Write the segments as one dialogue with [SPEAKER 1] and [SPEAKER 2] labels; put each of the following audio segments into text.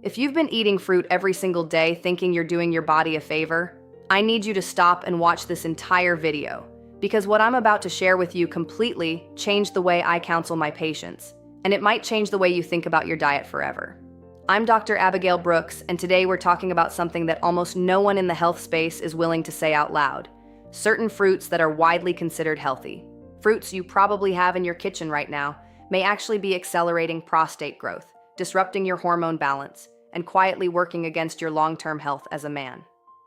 [SPEAKER 1] If you've been eating fruit every single day thinking you're doing your body a favor, I need you to stop and watch this entire video, because what I'm about to share with you completely changed the way I counsel my patients, and it might change the way you think about your diet forever. I'm Dr. Abigail Brooks, and today we're talking about something that almost no one in the health space is willing to say out loud: certain fruits that are widely considered healthy. Fruits you probably have in your kitchen right now may actually be accelerating prostate growth, disrupting your hormone balance, and quietly working against your long-term health as a man.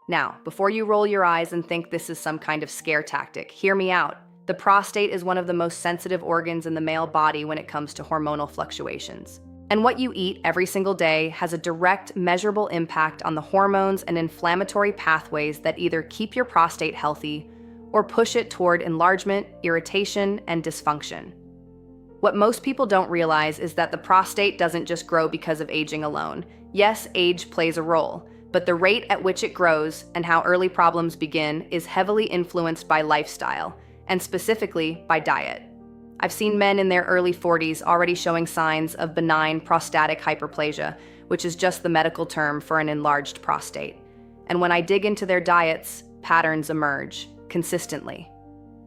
[SPEAKER 1] Now, before you roll your eyes and think this is some kind of scare tactic, hear me out. The prostate is one of the most sensitive organs in the male body when it comes to hormonal fluctuations. And what you eat every single day has a direct, measurable impact on the hormones and inflammatory pathways that either keep your prostate healthy or push it toward enlargement, irritation, and dysfunction. What most people don't realize is that the prostate doesn't just grow because of aging alone. Yes, age plays a role, but the rate at which it grows and how early problems begin is heavily influenced by lifestyle, and specifically by diet. I've seen men in their early 40s already showing signs of benign prostatic hyperplasia, which is just the medical term for an enlarged prostate. And when I dig into their diets, patterns emerge consistently.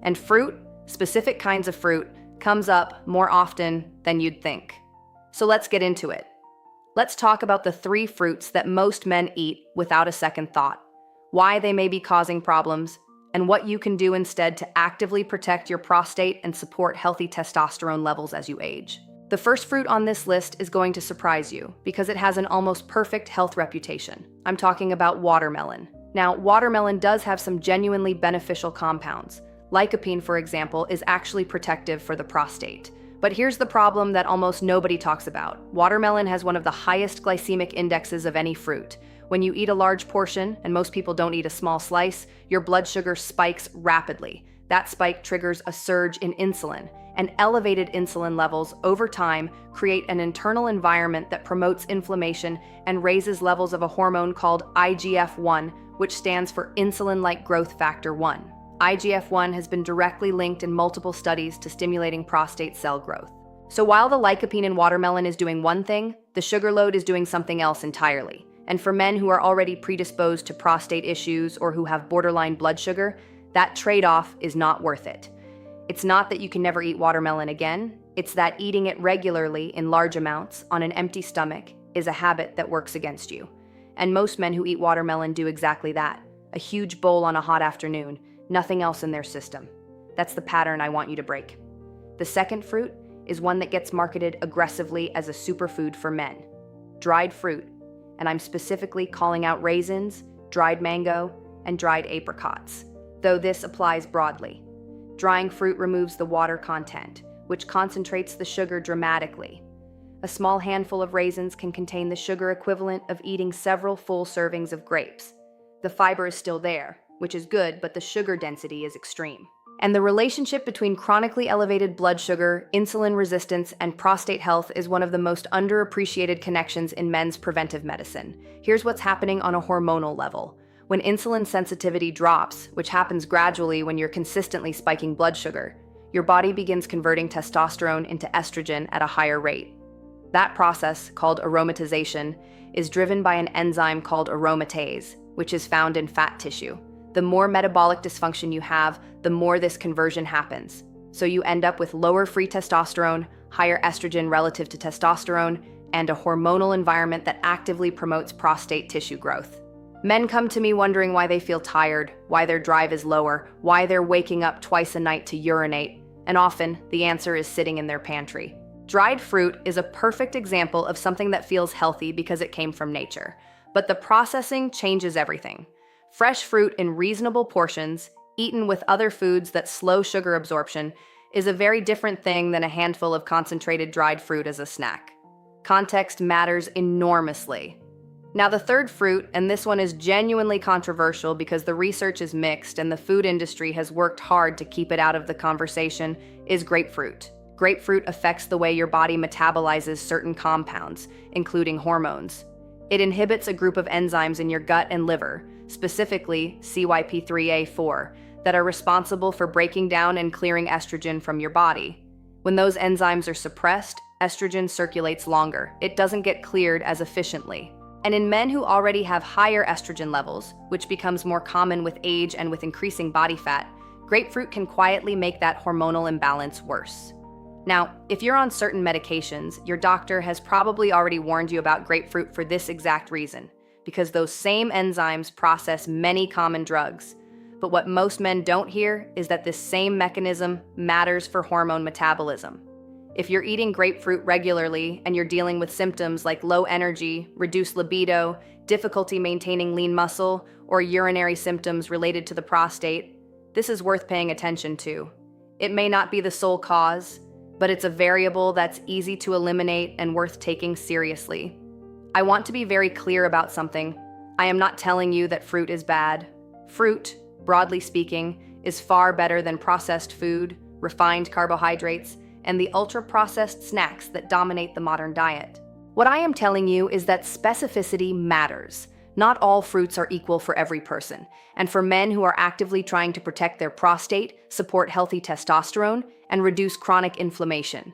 [SPEAKER 1] And fruit, specific kinds of fruit, comes up more often than you'd think. So let's get into it. Let's talk about the 3 fruits that most men eat without a second thought, why they may be causing problems, and what you can do instead to actively protect your prostate and support healthy testosterone levels as you age. The first fruit on this list is going to surprise you because it has an almost perfect health reputation. I'm talking about watermelon. Now, watermelon does have some genuinely beneficial compounds. Lycopene, for example, is actually protective for the prostate. But here's the problem that almost nobody talks about. Watermelon has one of the highest glycemic indexes of any fruit. When you eat a large portion, and most people don't eat a small slice, your blood sugar spikes rapidly. That spike triggers a surge in insulin, and elevated insulin levels over time create an internal environment that promotes inflammation and raises levels of a hormone called IGF-1, which stands for insulin-like growth factor 1. IGF-1 has been directly linked in multiple studies to stimulating prostate cell growth. So while the lycopene in watermelon is doing one thing, the sugar load is doing something else entirely. And for men who are already predisposed to prostate issues or who have borderline blood sugar, that trade-off is not worth it. It's not that you can never eat watermelon again, it's that eating it regularly in large amounts on an empty stomach is a habit that works against you. And most men who eat watermelon do exactly that. A huge bowl on a hot afternoon, nothing else in their system. That's the pattern I want you to break. The second fruit is one that gets marketed aggressively as a superfood for men: dried fruit. And I'm specifically calling out raisins, dried mango, and dried apricots, though this applies broadly. Drying fruit removes the water content, which concentrates the sugar dramatically. A small handful of raisins can contain the sugar equivalent of eating several full servings of grapes. The fiber is still there, which is good, but the sugar density is extreme. And the relationship between chronically elevated blood sugar, insulin resistance, and prostate health is one of the most underappreciated connections in men's preventive medicine. Here's what's happening on a hormonal level. When insulin sensitivity drops, which happens gradually when you're consistently spiking blood sugar, your body begins converting testosterone into estrogen at a higher rate. That process, called aromatization, is driven by an enzyme called aromatase, which is found in fat tissue. The more metabolic dysfunction you have, the more this conversion happens. So you end up with lower free testosterone, higher estrogen relative to testosterone, and a hormonal environment that actively promotes prostate tissue growth. Men come to me wondering why they feel tired, why their drive is lower, why they're waking up twice a night to urinate, and often the answer is sitting in their pantry. Dried fruit is a perfect example of something that feels healthy because it came from nature, but the processing changes everything. Fresh fruit in reasonable portions, eaten with other foods that slow sugar absorption, is a very different thing than a handful of concentrated dried fruit as a snack. Context matters enormously. Now, the third fruit, and this one is genuinely controversial because the research is mixed and the food industry has worked hard to keep it out of the conversation, is grapefruit. Grapefruit affects the way your body metabolizes certain compounds, including hormones. It inhibits a group of enzymes in your gut and liver, specifically CYP3A4, that are responsible for breaking down and clearing estrogen from your body. When those enzymes are suppressed, estrogen circulates longer. It doesn't get cleared as efficiently. And in men who already have higher estrogen levels, which becomes more common with age and with increasing body fat, grapefruit can quietly make that hormonal imbalance worse. Now, if you're on certain medications, your doctor has probably already warned you about grapefruit for this exact reason, because those same enzymes process many common drugs. But what most men don't hear is that this same mechanism matters for hormone metabolism. If you're eating grapefruit regularly and you're dealing with symptoms like low energy, reduced libido, difficulty maintaining lean muscle, or urinary symptoms related to the prostate, this is worth paying attention to. It may not be the sole cause, but it's a variable that's easy to eliminate and worth taking seriously. I want to be very clear about something. I am not telling you that fruit is bad. Fruit, broadly speaking, is far better than processed food, refined carbohydrates, and the ultra-processed snacks that dominate the modern diet. What I am telling you is that specificity matters. Not all fruits are equal for every person, and for men who are actively trying to protect their prostate, support healthy testosterone, and reduce chronic inflammation.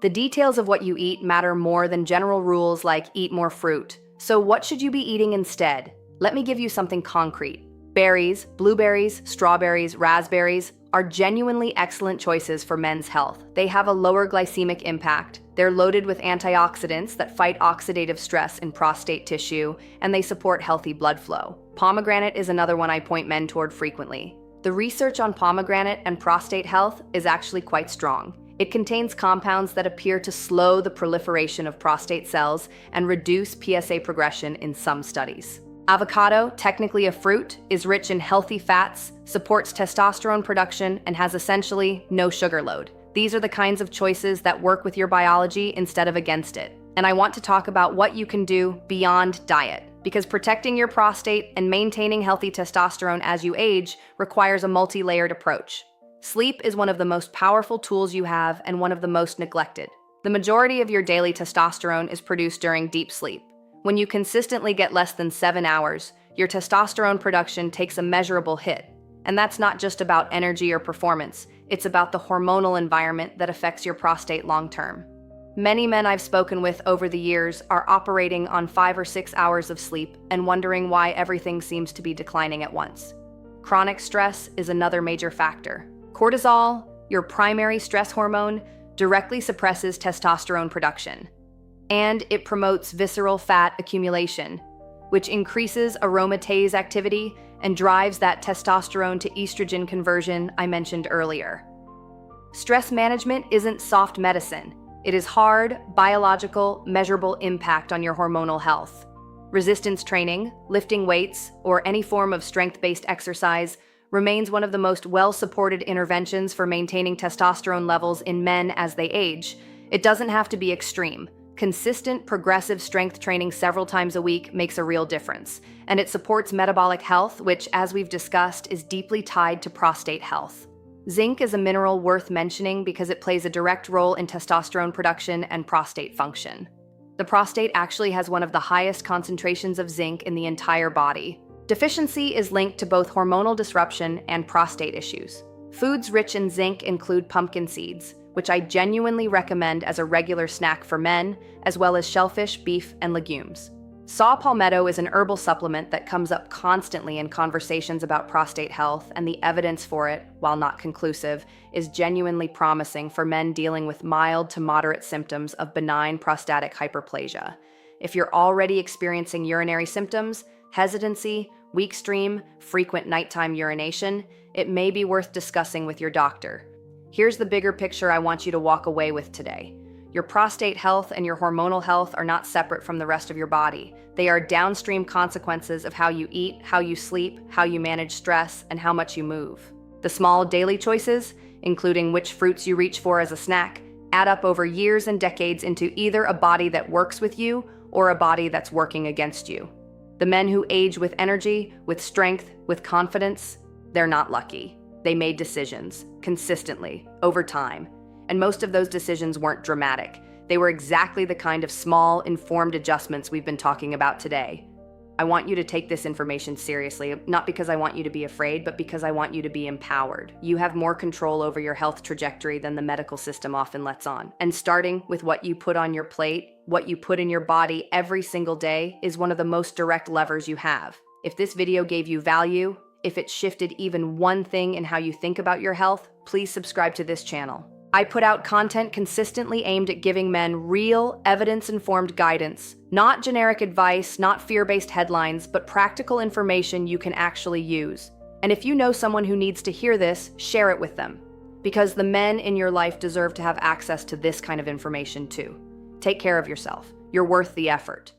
[SPEAKER 1] The details of what you eat matter more than general rules like eat more fruit. So what should you be eating instead? Let me give you something concrete. Berries, blueberries, strawberries, raspberries are genuinely excellent choices for men's health. They have a lower glycemic impact, they're loaded with antioxidants that fight oxidative stress in prostate tissue, and they support healthy blood flow. Pomegranate is another one I point men toward frequently. The research on pomegranate and prostate health is actually quite strong. It contains compounds that appear to slow the proliferation of prostate cells and reduce PSA progression in some studies. Avocado, technically a fruit, is rich in healthy fats, supports testosterone production, and has essentially no sugar load. These are the kinds of choices that work with your biology instead of against it. And I want to talk about what you can do beyond diet, because protecting your prostate and maintaining healthy testosterone as you age requires a multi-layered approach. Sleep is one of the most powerful tools you have and one of the most neglected. The majority of your daily testosterone is produced during deep sleep. When you consistently get less than 7 hours, your testosterone production takes a measurable hit. And that's not just about energy or performance, it's about the hormonal environment that affects your prostate long-term. Many men I've spoken with over the years are operating on 5 or 6 hours of sleep and wondering why everything seems to be declining at once. Chronic stress is another major factor. Cortisol, your primary stress hormone, directly suppresses testosterone production. And it promotes visceral fat accumulation, which increases aromatase activity and drives that testosterone to estrogen conversion I mentioned earlier. Stress management isn't soft medicine. It is hard, biological, measurable impact on your hormonal health. Resistance training, lifting weights, or any form of strength-based exercise remains one of the most well-supported interventions for maintaining testosterone levels in men as they age. It doesn't have to be extreme. Consistent, progressive strength training several times a week makes a real difference, and it supports metabolic health, which, as we've discussed, is deeply tied to prostate health. Zinc is a mineral worth mentioning because it plays a direct role in testosterone production and prostate function. The prostate actually has one of the highest concentrations of zinc in the entire body. Deficiency is linked to both hormonal disruption and prostate issues. Foods rich in zinc include pumpkin seeds, which I genuinely recommend as a regular snack for men, as well as shellfish, beef, and legumes. Saw palmetto is an herbal supplement that comes up constantly in conversations about prostate health, and the evidence for it, while not conclusive, is genuinely promising for men dealing with mild to moderate symptoms of benign prostatic hyperplasia. If you're already experiencing urinary symptoms, hesitancy, weak stream, frequent nighttime urination, it may be worth discussing with your doctor. Here's the bigger picture I want you to walk away with today. Your prostate health and your hormonal health are not separate from the rest of your body. They are downstream consequences of how you eat, how you sleep, how you manage stress, and how much you move. The small daily choices, including which fruits you reach for as a snack, add up over years and decades into either a body that works with you or a body that's working against you. The men who age with energy, with strength, with confidence, they're not lucky. They made decisions, consistently, over time. And most of those decisions weren't dramatic. They were exactly the kind of small, informed adjustments we've been talking about today. I want you to take this information seriously, not because I want you to be afraid, but because I want you to be empowered. You have more control over your health trajectory than the medical system often lets on. And starting with what you put on your plate, what you put in your body every single day is one of the most direct levers you have. If this video gave you value, if it shifted even one thing in how you think about your health, please subscribe to this channel. I put out content consistently aimed at giving men real, evidence-informed guidance, not generic advice, not fear-based headlines, but practical information you can actually use. And if you know someone who needs to hear this, share it with them. Because the men in your life deserve to have access to this kind of information too. Take care of yourself. You're worth the effort.